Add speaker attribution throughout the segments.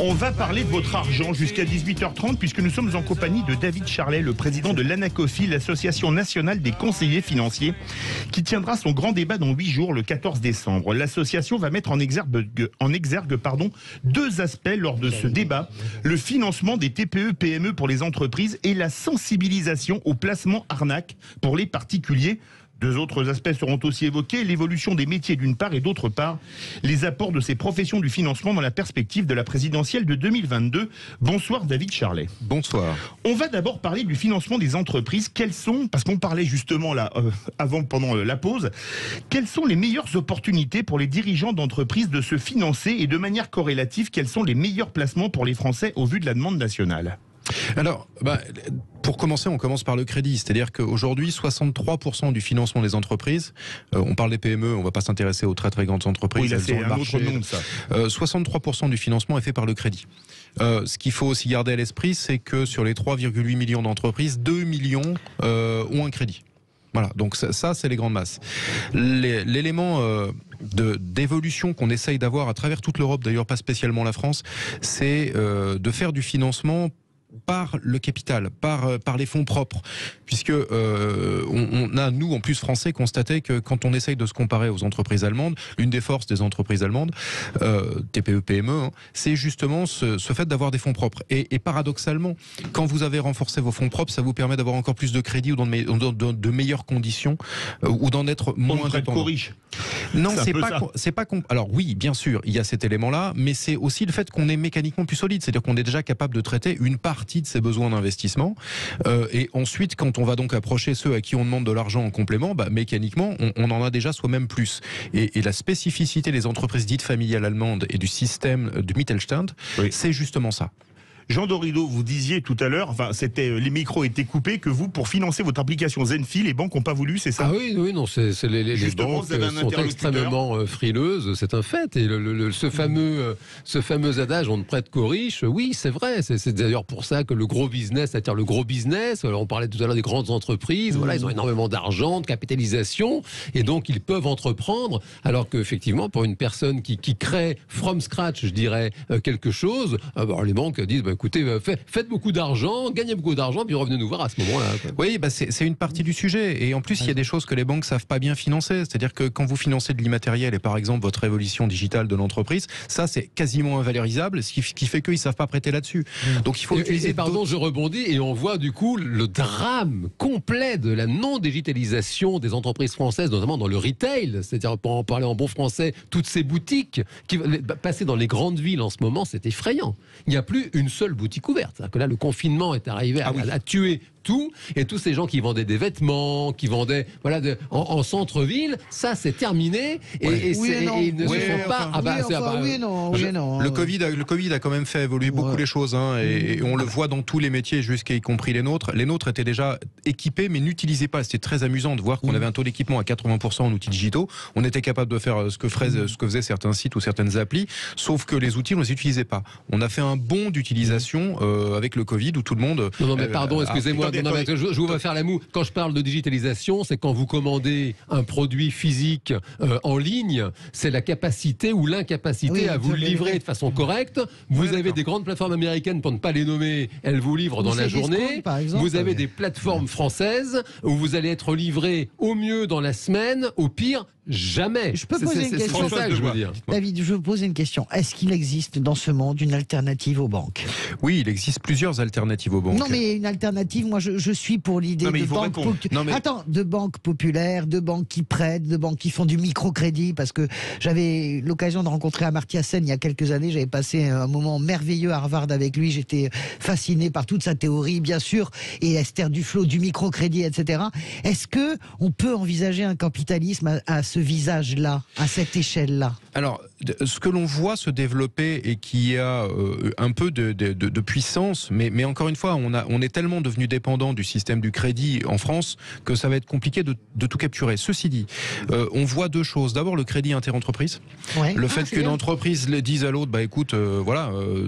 Speaker 1: On va parler de votre argent jusqu'à 18h30 puisque nous sommes en compagnie de David Charlet, le président de l'ANACOFI, l'association nationale des conseillers financiers, qui tiendra son grand débat dans 8 jours, le 14 décembre. L'association va mettre en exergue, deux aspects lors de ce débat: le financement des TPE-PME pour les entreprises et la sensibilisation au placement arnaque pour les particuliers. Deux autres aspects seront aussi évoqués: l'évolution des métiers d'une part et d'autre part, les apports de ces professions du financement dans la perspective de la présidentielle de 2022. Bonsoir David Charlet.
Speaker 2: Bonsoir.
Speaker 1: On va d'abord parler du financement des entreprises. Quelles sont, parce qu'on parlait justement là, pendant la pause, quelles sont les meilleures opportunités pour les dirigeants d'entreprises de se financer et de manière corrélative, quels sont les meilleurs placements pour les Français au vu de la demande nationale ?
Speaker 2: Alors, pour commencer, on commence par le crédit. C'est-à-dire qu'aujourd'hui, 63% du financement des entreprises, on parle des PME, on ne va pas s'intéresser aux très très grandes entreprises.
Speaker 1: Oui, là, c'est un autre nom, ça.
Speaker 2: 63% du financement est fait par le crédit. Ce qu'il faut aussi garder à l'esprit, c'est que sur les 3,8 millions d'entreprises, 2 millions ont un crédit. Voilà, donc ça c'est les grandes masses. L'élément d'évolution qu'on essaye d'avoir à travers toute l'Europe, d'ailleurs pas spécialement la France, c'est de faire du financement par le capital, par les fonds propres, puisque on a, nous, en plus français, constaté que quand on essaye de se comparer aux entreprises allemandes, l'une des forces des entreprises allemandes, TPE, PME, c'est justement ce fait d'avoir des fonds propres. Et paradoxalement, quand vous avez renforcé vos fonds propres, ça vous permet d'avoir encore plus de crédit ou de meilleures conditions, ou d'en être moins dépendant.
Speaker 1: Riche.
Speaker 2: Non, c'est pas alors oui, bien sûr, il y a cet élément-là, mais c'est aussi le fait qu'on est mécaniquement plus solide, c'est-à-dire qu'on est déjà capable de traiter une partie de ses besoins d'investissement, et ensuite, quand on va donc approcher ceux à qui on demande de l'argent en complément, mécaniquement, on en a déjà soi-même plus. Et la spécificité des entreprises dites familiales allemandes et du système du Mittelstand, oui, c'est justement ça.
Speaker 1: Jean Dorido, vous disiez tout à l'heure, les micros étaient coupés, que vous, pour financer votre application Zenfi, les banques n'ont pas voulu, c'est ça ?
Speaker 3: Ah oui, non, les banques sont extrêmement frileuses, c'est un fait. Et ce fameux adage, on ne prête qu'aux riches, oui, c'est vrai. C'est d'ailleurs pour ça que le gros business attire le gros business. Alors, on parlait tout à l'heure des grandes entreprises, voilà, ils ont énormément d'argent, de capitalisation, et donc ils peuvent entreprendre, alors qu'effectivement, pour une personne qui crée from scratch, je dirais, quelque chose, les banques disent, écoutez, faites beaucoup d'argent, gagnez beaucoup d'argent, puis revenez nous voir à ce moment-là.
Speaker 2: Oui, c'est une partie du sujet. Et en plus, il y a des choses que les banques savent pas bien financer. C'est-à-dire que quand vous financez de l'immatériel et par exemple votre révolution digitale de l'entreprise, ça c'est quasiment invalorisable, ce qui fait qu'ils savent pas prêter là-dessus. Donc il faut utiliser.
Speaker 3: Pardon, je rebondis et on voit du coup le drame complet de la non-digitalisation des entreprises françaises, notamment dans le retail. C'est-à-dire, pour en parler en bon français, toutes ces boutiques qui passer dans les grandes villes en ce moment, c'est effrayant. Il n'y a plus une seule boutique ouverte. C'est-à-dire que là, le confinement est arrivé à tuer tout, et tous ces gens qui vendaient des vêtements, qui vendaient en centre-ville, ça c'est terminé, et ils ne se font pas.
Speaker 2: Le Covid a quand même fait évoluer beaucoup les choses, et on le voit dans tous les métiers, jusqu'à y compris les nôtres. Les nôtres étaient déjà équipés, mais n'utilisaient pas. C'était très amusant de voir qu'on avait un taux d'équipement à 80% en outils digitaux. On était capable de faire ce que faisaient certains sites ou certaines applis, sauf que les outils, on ne les utilisait pas. On a fait un bond d'utilisation avec le Covid, où tout le monde...
Speaker 3: Non, mais pardon, excusez-moi. Je vous vais faire la moue. Quand je parle de digitalisation, c'est quand vous commandez un produit physique en ligne, c'est la capacité ou l'incapacité à vous le livrer de façon correcte. Vous avez des grandes plateformes américaines, pour ne pas les nommer, elles vous livrent dans la journée. Vous avez des plateformes françaises où vous allez être livré au mieux dans la semaine, au pire jamais.
Speaker 4: Je peux poser une question.
Speaker 3: C'est ça que je veux dire.
Speaker 4: David, je veux poser une question. Est-ce qu'il existe dans ce monde une alternative aux banques ?
Speaker 2: Oui, il existe plusieurs alternatives aux banques.
Speaker 4: Non, mais une alternative, moi je suis pour l'idée de banques populaires, de banques qui prêtent, de banques qui font du microcrédit, parce que j'avais l'occasion de rencontrer Amartya Sen il y a quelques années, j'avais passé un moment merveilleux à Harvard avec lui, j'étais fasciné par toute sa théorie, bien sûr, et Esther Duflo, du microcrédit, etc. Est-ce que on peut envisager un capitalisme à ce visage-là, à cette échelle-là ?
Speaker 2: Alors, ce que l'on voit se développer et qui a un peu de puissance, mais encore une fois, on est tellement devenu dépendant dépendant du système du crédit en France que ça va être compliqué de tout capturer. Ceci dit, on voit deux choses. D'abord, le crédit interentreprise. Ouais. Le fait qu'une entreprise dise à l'autre, bah écoute,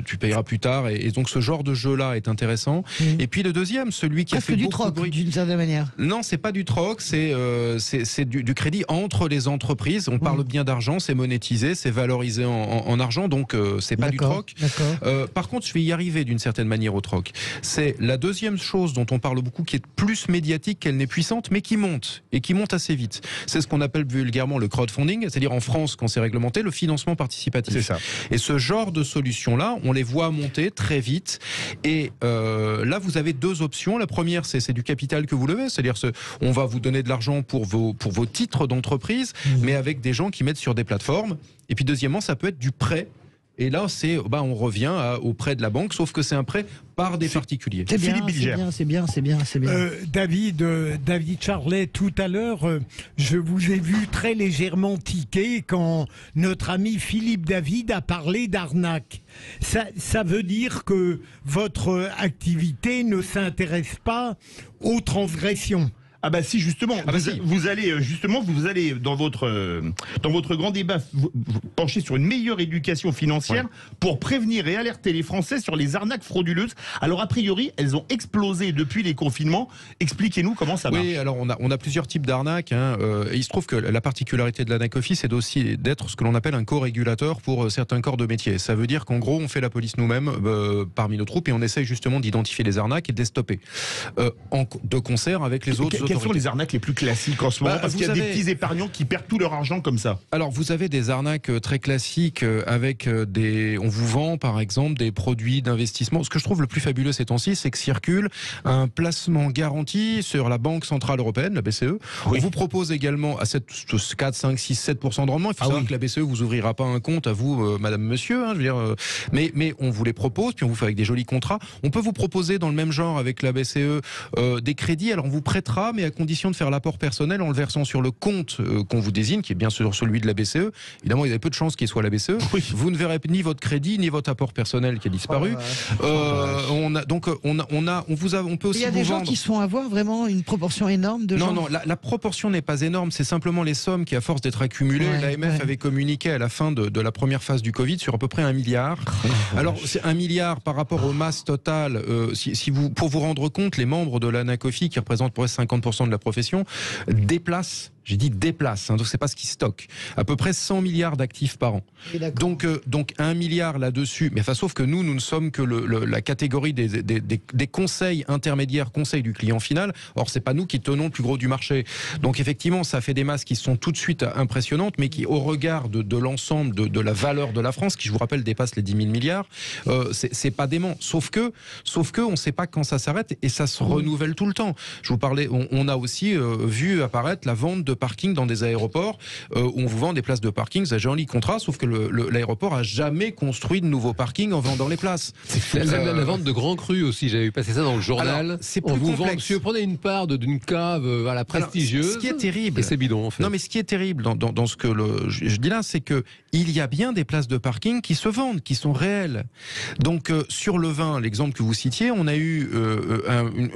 Speaker 2: tu payeras plus tard. Et donc ce genre de jeu-là est intéressant. Et puis le deuxième, celui qui a fait
Speaker 4: du troc, d'une certaine manière.
Speaker 2: Non, c'est pas du troc, c'est du crédit entre les entreprises. On parle bien d'argent, c'est monétisé, c'est valorisé en argent, donc c'est pas du troc. Par contre, je vais y arriver d'une certaine manière au troc. C'est la deuxième chose dont on parle beaucoup, qui est plus médiatique qu'elle n'est puissante, mais qui monte, et qui monte assez vite. C'est ce qu'on appelle vulgairement le crowdfunding, c'est-à-dire en France, quand c'est réglementé, le financement participatif. C'est ça. Et ce genre de solutions-là, on les voit monter très vite. Et là, vous avez deux options. La première, c'est du capital que vous levez, c'est-à-dire on va vous donner de l'argent pour vos titres d'entreprise, mais avec des gens qui mettent sur des plateformes. Et puis deuxièmement, ça peut être du prêt. Et là, on revient au prêt de la banque, sauf que c'est un prêt par des particuliers.
Speaker 4: C'est bien.
Speaker 5: David Charlet, tout à l'heure, je vous ai vu très légèrement tiquer quand notre ami Philippe David a parlé d'arnaque. Ça veut dire que votre activité ne s'intéresse pas aux transgressions.
Speaker 1: Ah bah si, justement, vous allez dans votre grand débat vous pencher sur une meilleure éducation financière pour prévenir et alerter les Français sur les arnaques frauduleuses. Alors a priori, elles ont explosé depuis les confinements. Expliquez-nous comment ça marche.
Speaker 2: Oui, alors on a plusieurs types d'arnaques. Et il se trouve que la particularité de l'ANACOFI, c'est aussi d'être ce que l'on appelle un co-régulateur pour certains corps de métier. Ça veut dire qu'en gros, on fait la police nous-mêmes parmi nos troupes et on essaye justement d'identifier les arnaques et de les stopper de concert avec les autres.
Speaker 1: Quelles sont les arnaques les plus classiques en ce moment? Parce qu'il y a des petits épargnants qui perdent tout leur argent comme ça.
Speaker 2: Alors vous avez des arnaques très classiques avec on vous vend par exemple des produits d'investissement. Ce que je trouve le plus fabuleux ces temps-ci, c'est que circule un placement garanti sur la Banque Centrale Européenne, la BCE. On vous propose également à 4, 5, 6, 7% de rendement. Il faut savoir que la BCE vous ouvrira pas un compte à vous, madame, monsieur, je veux dire, mais on vous les propose, puis on vous fait avec des jolis contrats. On peut vous proposer dans le même genre avec la BCE des crédits. Alors on vous prêtera, mais à condition de faire l'apport personnel en le versant sur le compte qu'on vous désigne, qui est bien sûr celui de la BCE. Évidemment, il y a peu de chances qu'il soit la BCE. Vous ne verrez ni votre crédit, ni votre apport personnel qui a disparu. On peut aussi.
Speaker 4: Il y a des gens qui se font avoir vraiment une proportion énorme de gens.
Speaker 2: Non, la proportion n'est pas énorme. C'est simplement les sommes qui, à force d'être accumulées, l'AMF avait communiqué à la fin de la première phase du Covid sur à peu près 1 milliard. Alors, c'est 1 milliard par rapport aux masses totales. Pour vous rendre compte, les membres de l'ANACOFI, qui représentent pour 50% de la profession, déplacent. J'ai dit déplace, donc c'est pas ce qui stocke. À peu près 100 milliards d'actifs par an. Donc 1 milliard là-dessus. Mais sauf que nous ne sommes que la catégorie des conseils intermédiaires, conseils du client final. Or, c'est pas nous qui tenons le plus gros du marché. Donc effectivement, ça fait des masses qui sont tout de suite impressionnantes, mais qui, au regard de l'ensemble de la valeur de la France, qui je vous rappelle dépasse les 10 000 milliards, c'est pas dément. Sauf que on sait pas quand ça s'arrête et ça se renouvelle tout le temps. Je vous parlais, on a aussi vu apparaître la vente de parking dans des aéroports où on vous vend des places de parking, c'est un joli contrat, sauf que l'aéroport a jamais construit de nouveaux parkings en vendant les places.
Speaker 3: La vente de grands crus aussi, j'avais vu passer ça dans le journal.
Speaker 2: C'est plus complexe.
Speaker 3: Si vous prenez une part d'une cave prestigieuse,
Speaker 2: alors, ce qui est terrible,
Speaker 3: et c'est bidon en fait.
Speaker 2: Non, mais ce qui est terrible dans ce que je dis là, c'est que il y a bien des places de parking qui se vendent, qui sont réelles. Donc sur le vin, l'exemple que vous citiez, on a eu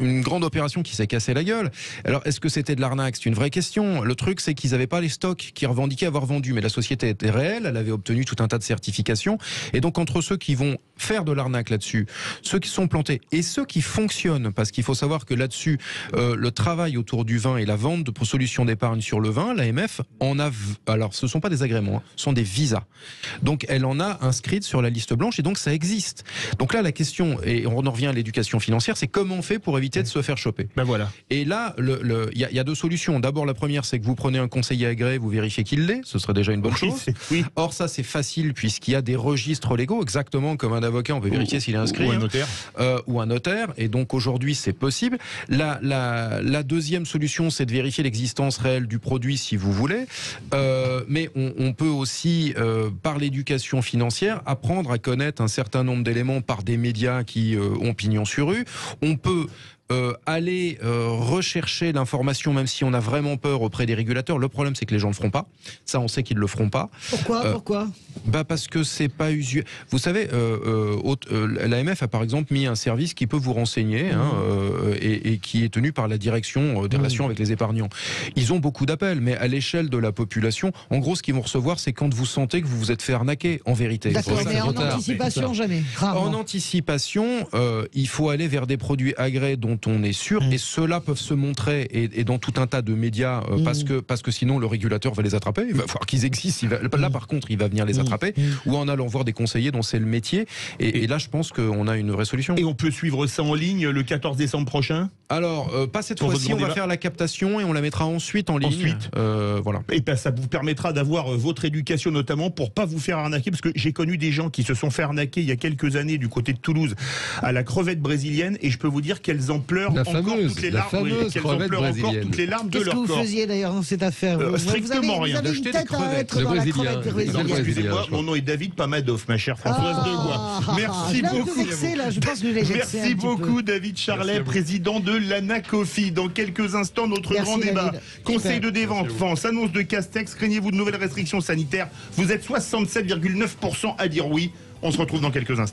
Speaker 2: une grande opération qui s'est cassée la gueule. Alors est-ce que c'était de l'arnaque? C'est une vraie question. Le truc, c'est qu'ils n'avaient pas les stocks qu'ils revendiquaient avoir vendus, mais la société était réelle, elle avait obtenu tout un tas de certifications, et donc entre ceux qui vont faire de l'arnaque là-dessus, ceux qui sont plantés et ceux qui fonctionnent, parce qu'il faut savoir que là-dessus, le travail autour du vin et la vente de solutions d'épargne sur le vin, l'AMF en a, alors ce ne sont pas des agréments, ce sont des visas. Donc elle en a inscrite sur la liste blanche, et donc ça existe. Donc là, la question, et on en revient à l'éducation financière, c'est comment on fait pour éviter de se faire choper.
Speaker 1: Ben voilà.
Speaker 2: Et là, il y a deux solutions. D'abord, la première, c'est que vous prenez un conseiller agréé, vous vérifiez qu'il l'est, ce serait déjà une bonne chose.
Speaker 1: Oui.
Speaker 2: Or ça, c'est facile puisqu'il y a des registres légaux, exactement comme un avocat, on peut vérifier s'il est inscrit.
Speaker 1: Ou un notaire.
Speaker 2: Ou un notaire, et donc aujourd'hui c'est possible. La deuxième solution, c'est de vérifier l'existence réelle du produit si vous voulez, mais on peut aussi, par l'éducation financière, apprendre à connaître un certain nombre d'éléments par des médias qui ont pignon sur rue. On peut aller rechercher l'information, même si on a vraiment peur auprès des régulateurs. Le problème, c'est que les gens ne le feront pas. Ça, on sait qu'ils ne le feront pas.
Speaker 4: Pourquoi
Speaker 2: Parce que c'est pas usuel. Vous savez, l'AMF a par exemple mis un service qui peut vous renseigner et qui est tenu par la direction des relations avec les épargnants. Ils ont beaucoup d'appels, mais à l'échelle de la population, en gros, ce qu'ils vont recevoir, c'est quand vous sentez que vous vous êtes fait arnaquer, en vérité.
Speaker 4: D'accord, mais en anticipation, jamais. Rarement.
Speaker 2: En anticipation, il faut aller vers des produits agréés dont on est sûr, et ceux-là peuvent se montrer et dans tout un tas de médias parce que sinon le régulateur va les attraper. Il va falloir qu'ils existent. Là, par contre, il va venir les attraper, ou en allant voir des conseillers dont c'est le métier. Et là, je pense qu'on a une vraie solution.
Speaker 1: Et on peut suivre ça en ligne le 14 décembre prochain?
Speaker 2: Alors, pas cette fois-ci, on va faire la captation et on la mettra ensuite en ligne. Voilà.
Speaker 1: Et ben, ça vous permettra d'avoir votre éducation, notamment pour pas vous faire arnaquer, parce que j'ai connu des gens qui se sont fait arnaquer il y a quelques années du côté de Toulouse à la crevette brésilienne, et je peux vous dire qu'elles en pleurent encore toutes les larmes, toutes les larmes de leur corps.
Speaker 4: Qu'est-ce que vous faisiez d'ailleurs dans cette affaire?
Speaker 1: Strictement rien.
Speaker 4: Vous avez une tête à être dans la crevette brésilienne.
Speaker 1: Excusez-moi, mon nom est David Pamadoff, ma chère Françoise Degois. Merci beaucoup. Merci beaucoup, David Charlet, président de l'Anacofi. Dans quelques instants, notre grand débat. Conseil de défense, annonce de Castex, craignez-vous de nouvelles restrictions sanitaires? Vous êtes 67,9% à dire oui. On se retrouve dans quelques instants.